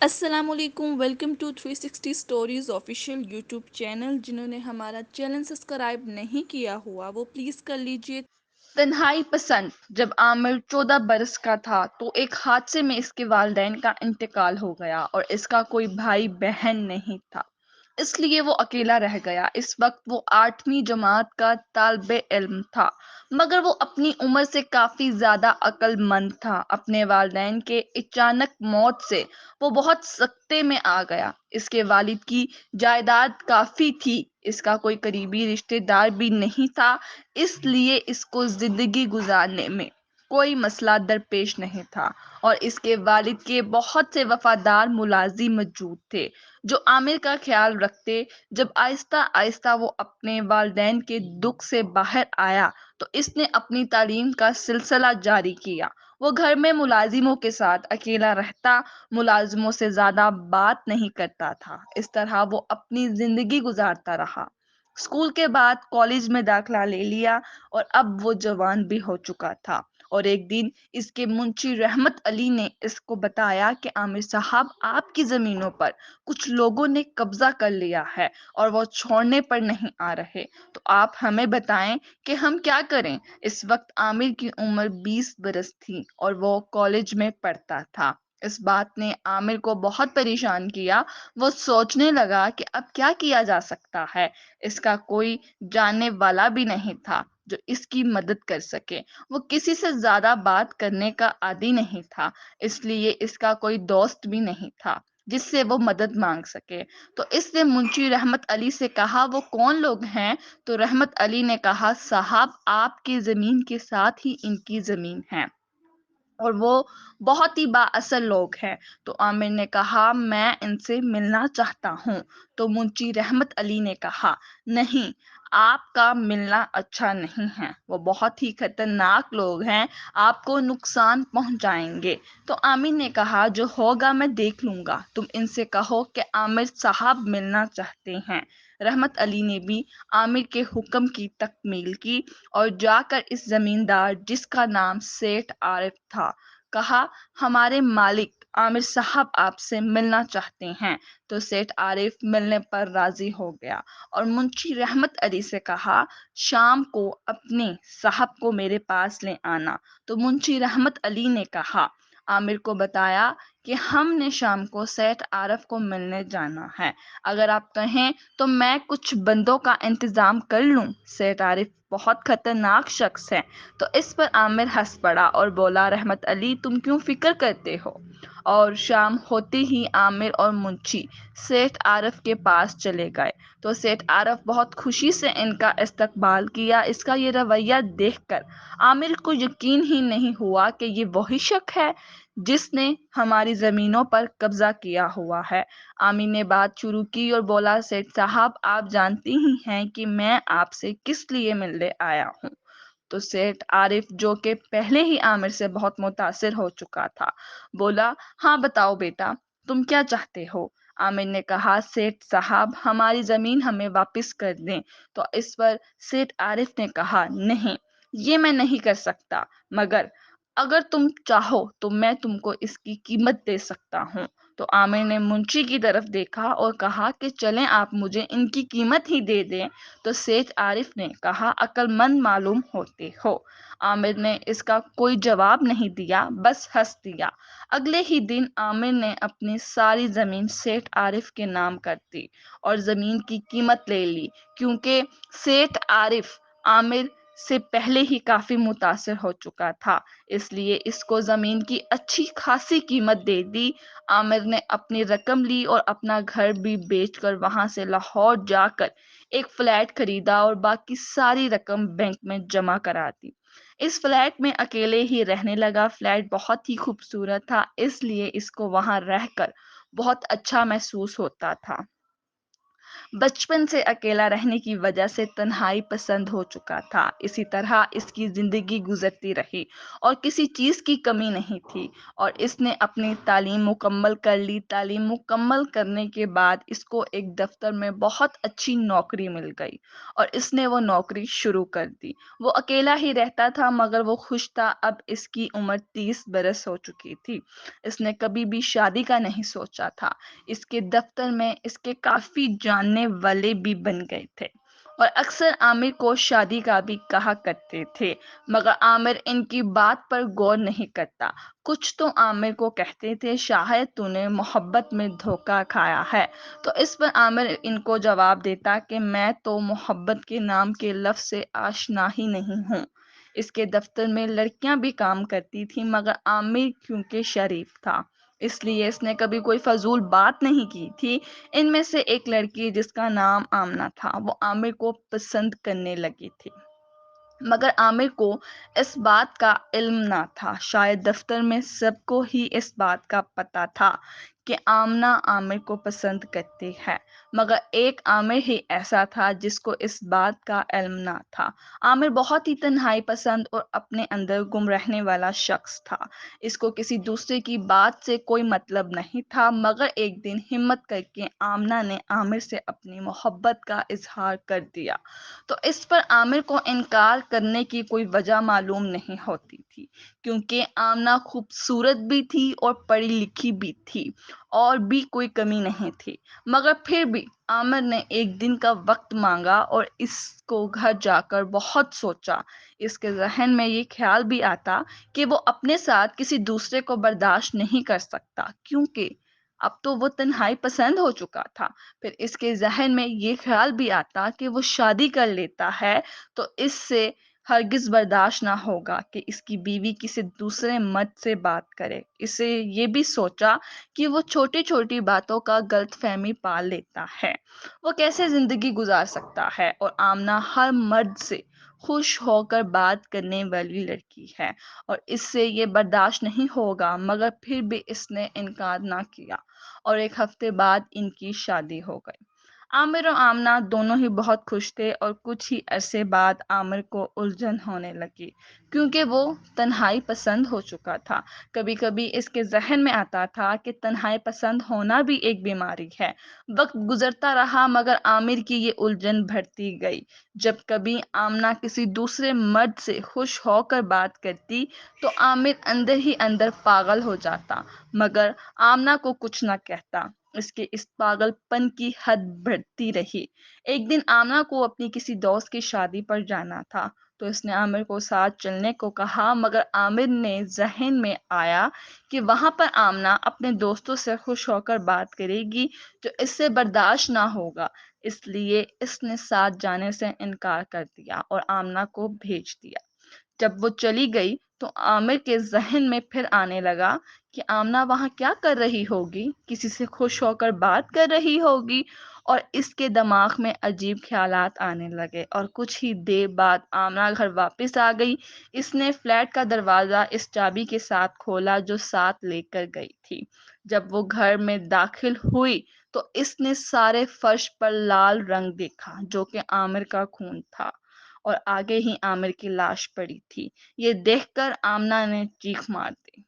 السلام علیکم، welcome to 360 stories official YouTube channel. جنہوں نے ہمارا چینل سبسکرائب نہیں کیا ہوا وہ پلیز کر لیجئے۔ تنہائی پسند۔ جب عامر 14 برس کا تھا تو ایک حادثے میں اس کے والدین کا انتقال ہو گیا اور اس کا کوئی بھائی بہن نہیں تھا، اس لیے وہ اکیلا رہ گیا۔ اس وقت وہ 8ویں جماعت کا طالب علم تھا، مگر وہ اپنی عمر سے کافی زیادہ عقل مند تھا۔ اپنے والدین کے اچانک موت سے وہ بہت سکتے میں آ گیا۔ اس کے والد کی جائیداد کافی تھی، اس کا کوئی قریبی رشتہ دار بھی نہیں تھا، اس لیے اس کو زندگی گزارنے میں کوئی مسئلہ درپیش نہیں تھا، اور اس کے والد کے بہت سے وفادار ملازم موجود تھے جو عامر کا خیال رکھتے۔ جب آہستہ آہستہ وہ اپنے والدین کے دکھ سے باہر آیا تو اس نے اپنی تعلیم کا سلسلہ جاری کیا۔ وہ گھر میں ملازموں کے ساتھ اکیلا رہتا، ملازموں سے زیادہ بات نہیں کرتا تھا۔ اس طرح وہ اپنی زندگی گزارتا رہا۔ اسکول کے بعد کالج میں داخلہ لے لیا اور اب وہ جوان بھی ہو چکا تھا، اور ایک دن اس کے منشی رحمت علی نے اس کو بتایا کہ عامر صاحب، آپ کی زمینوں پر کچھ لوگوں نے قبضہ کر لیا ہے اور وہ چھوڑنے پر نہیں آ رہے، تو آپ ہمیں بتائیں کہ ہم کیا کریں۔ اس وقت عامر کی عمر 20 برس تھی اور وہ کالج میں پڑھتا تھا۔ اس بات نے عامر کو بہت پریشان کیا۔ وہ سوچنے لگا کہ اب کیا کیا جا سکتا ہے۔ اس کا کوئی جاننے والا بھی نہیں تھا جو اس کی مدد کر سکے۔ وہ کسی سے زیادہ بات کرنے کا عادی نہیں تھا، اس لیے اس کا کوئی دوست بھی نہیں تھا جس سے وہ مدد مانگ سکے۔ تو اس نے منشی رحمت علی سے کہا، وہ کون لوگ ہیں؟ تو رحمت علی نے کہا، صاحب، آپ کی زمین کے ساتھ ہی ان کی زمین ہے اور وہ بہت ہی با اثر لوگ ہیں۔ تو عامر نے کہا، میں ان سے ملنا چاہتا ہوں۔ تو منشی رحمت علی نے کہا، نہیں، آپ کا ملنا اچھا نہیں ہے، وہ بہت ہی خطرناک لوگ ہیں، آپ کو نقصان پہنچائیں گے۔ تو عامر نے کہا، جو ہوگا میں دیکھ لوں گا، تم ان سے کہو کہ عامر صاحب ملنا چاہتے ہیں۔ رحمت علی نے بھی عامر کے حکم کی تکمیل کی اور جا کر اس زمیندار، جس کا نام سیٹھ عارف تھا، کہا، ہمارے مالک عامر صاحب آپ سے ملنا چاہتے ہیں۔ تو سیٹھ عارف ملنے پر راضی ہو گیا اور منشی رحمت علی سے کہا، شام کو اپنے صاحب کو میرے پاس لے آنا۔ تو منشی رحمت علی نے کہا، عامر کو بتایا کہ ہم نے شام کو سیٹھ عارف کو ملنے جانا ہے، اگر آپ کہیں تو میں کچھ بندوں کا انتظام کر لوں۔ سیٹھ عارف بہت خطرناک شخص ہے۔ تو اس پر عامر ہنس پڑا اور بولا، رحمت علی، تم کیوں فکر کرتے ہو؟ اور شام ہوتے ہی عامر اور منشی سیٹھ عارف کے پاس چلے گئے۔ تو سیٹھ عارف بہت خوشی سے ان کا استقبال کیا۔ اس کا یہ رویہ دیکھ کر عامر کو یقین ہی نہیں ہوا کہ یہ وہی شخص ہے جس نے ہماری زمینوں پر قبضہ کیا ہوا ہے۔ عامر نے بات شروع کی اور بولا، سیٹھ صاحب، آپ جانتی ہی ہیں کہ میں آپ سے کس لیے ملنے آیا ہوں۔ تو سیٹھ عارف، جو کہ پہلے ہی عامر سے بہت متاثر ہو چکا تھا، بولا، ہاں بتاؤ بیٹا، تم کیا چاہتے ہو؟ عامر نے کہا، سیٹھ صاحب، ہماری زمین ہمیں واپس کر دیں۔ تو اس پر سیٹھ عارف نے کہا، نہیں، یہ میں نہیں کر سکتا، مگر اگر تم چاہو تو میں تم کو اس کی قیمت دے سکتا ہوں۔ تو عامر نے منشی کی طرف دیکھا اور کہا کہ چلیں آپ مجھے ان کی قیمت ہی دے دیں۔ تو سیٹھ عارف نے کہا، عقل مند معلوم ہوتے ہو۔ عامر نے اس کا کوئی جواب نہیں دیا، بس ہنس دیا۔ اگلے ہی دن عامر نے اپنی ساری زمین سیٹھ عارف کے نام کر دی اور زمین کی قیمت لے لی، کیونکہ سیٹھ عارف عامر سے پہلے ہی کافی متاثر ہو چکا تھا، اس لیے اس کو زمین کی اچھی خاصی قیمت دے دی۔ عامر نے اپنی رقم لی اور اپنا گھر بھی بیچ کر وہاں سے لاہور جا کر ایک فلیٹ خریدا اور باقی ساری رقم بینک میں جمع کرا دی۔ اس فلیٹ میں اکیلے ہی رہنے لگا۔ فلیٹ بہت ہی خوبصورت تھا، اس لیے اس کو وہاں رہ کر بہت اچھا محسوس ہوتا تھا۔ بچپن سے اکیلا رہنے کی وجہ سے تنہائی پسند ہو چکا تھا۔ اسی طرح اس کی زندگی گزرتی رہی اور کسی چیز کی کمی نہیں تھی، اور اس نے اپنی تعلیم مکمل کر لی۔ تعلیم مکمل کرنے کے بعد اس کو ایک دفتر میں بہت اچھی نوکری مل گئی اور اس نے وہ نوکری شروع کر دی۔ وہ اکیلا ہی رہتا تھا مگر وہ خوش تھا۔ اب اس کی عمر 30 برس ہو چکی تھی۔ اس نے کبھی بھی شادی کا نہیں سوچا تھا۔ اس کے دفتر میں اس کے کافی جاننے والے بھی بن گئے تھے اور اکثر عامر کو شادی کا بھی کہا کرتے تھے، مگر عامر ان کی بات پر غور نہیں کرتا۔ کچھ تو عامر کو کہتے تھے شاید تو نے محبت میں دھوکہ کھایا ہے، تو اس پر عامر ان کو جواب دیتا کہ میں تو محبت کے نام کے لفظ سے آشنا ہی نہیں ہوں۔ اس کے دفتر میں لڑکیاں بھی کام کرتی تھیں مگر عامر کیونکہ شریف تھا اس لیے اس نے کبھی کوئی فضول بات نہیں کی تھی۔ ان میں سے ایک لڑکی جس کا نام آمنہ تھا، وہ عامر کو پسند کرنے لگی تھی، مگر عامر کو اس بات کا علم نہ تھا۔ شاید دفتر میں سب کو ہی اس بات کا پتہ تھا کہ آمنہ عامر کو پسند کرتی ہے، مگر ایک عامر ہی ایسا تھا جس کو اس بات کا علم نہ تھا۔ عامر بہت ہی تنہائی پسند اور اپنے اندر گم رہنے والا شخص تھا۔ اس کو کسی دوسرے کی بات سے کوئی مطلب نہیں تھا، مگر ایک دن ہمت کر کے آمنہ نے عامر سے اپنی محبت کا اظہار کر دیا، تو اس پر عامر کو انکار کرنے کی کوئی وجہ معلوم نہیں ہوتی تھی، کیونکہ آمنہ خوبصورت بھی تھی اور پڑھی لکھی بھی تھی اور بھی کوئی کمی نہیں تھی، مگر پھر بھی عامر نے ایک دن کا وقت مانگا اور اس کو گھر جا کر بہت سوچا۔ اس کے ذہن میں یہ خیال بھی آتا کہ وہ اپنے ساتھ کسی دوسرے کو برداشت نہیں کر سکتا، کیونکہ اب تو وہ تنہائی پسند ہو چکا تھا۔ پھر اس کے ذہن میں یہ خیال بھی آتا کہ وہ شادی کر لیتا ہے تو اس سے ہرگز برداشت نہ ہوگا کہ اس کی بیوی کسی دوسرے مرد سے بات کرے۔ اسے یہ بھی سوچا کہ وہ چھوٹی چھوٹی باتوں کا غلط فہمی پال لیتا ہے، وہ کیسے زندگی گزار سکتا ہے، اور آمنہ ہر مرد سے خوش ہو کر بات کرنے والی لڑکی ہے اور اس سے یہ برداشت نہیں ہوگا، مگر پھر بھی اس نے انکار نہ کیا اور ایک ہفتے بعد ان کی شادی ہو گئی۔ عامر اور آمنہ دونوں ہی بہت خوش تھے اور کچھ ہی عرصے بعد عامر کو الجھن ہونے لگی، کیونکہ وہ تنہائی پسند ہو چکا تھا۔ کبھی کبھی اس کے ذہن میں آتا تھا کہ تنہائی پسند ہونا بھی ایک بیماری ہے۔ وقت گزرتا رہا مگر عامر کی یہ الجھن بڑھتی گئی۔ جب کبھی آمنہ کسی دوسرے مرد سے خوش ہو کر بات کرتی تو عامر اندر ہی اندر پاگل ہو جاتا، مگر آمنہ کو کچھ نہ کہتا۔ اس کے اس پاگل پن کی حد بڑھتی رہی۔ ایک دن آمنہ کو اپنی کسی دوست کی شادی پر جانا تھا، تو اس نے عامر کو ساتھ چلنے کو کہا، مگر عامر نے ذہن میں آیا کہ وہاں پر آمنہ اپنے دوستوں سے خوش ہو کر بات کرے گی جو اس سے برداشت نہ ہوگا، اس لیے اس نے ساتھ جانے سے انکار کر دیا اور آمنہ کو بھیج دیا۔ جب وہ چلی گئی تو عامر کے ذہن میں پھر آنے لگا کہ آمنہ وہاں کیا کر رہی ہوگی، کسی سے خوش ہو کر بات کر رہی ہوگی، اور اس کے دماغ میں عجیب خیالات آنے لگے، اور کچھ ہی دیر بعد آمنہ گھر واپس آ گئی۔ اس نے فلیٹ کا دروازہ اس چابی کے ساتھ کھولا جو ساتھ لے کر گئی تھی۔ جب وہ گھر میں داخل ہوئی تو اس نے سارے فرش پر لال رنگ دیکھا جو کہ عامر کا خون تھا، اور آگے ہی عامر کی لاش پڑی تھی۔ یہ دیکھ کر آمنہ نے چیخ مار دی۔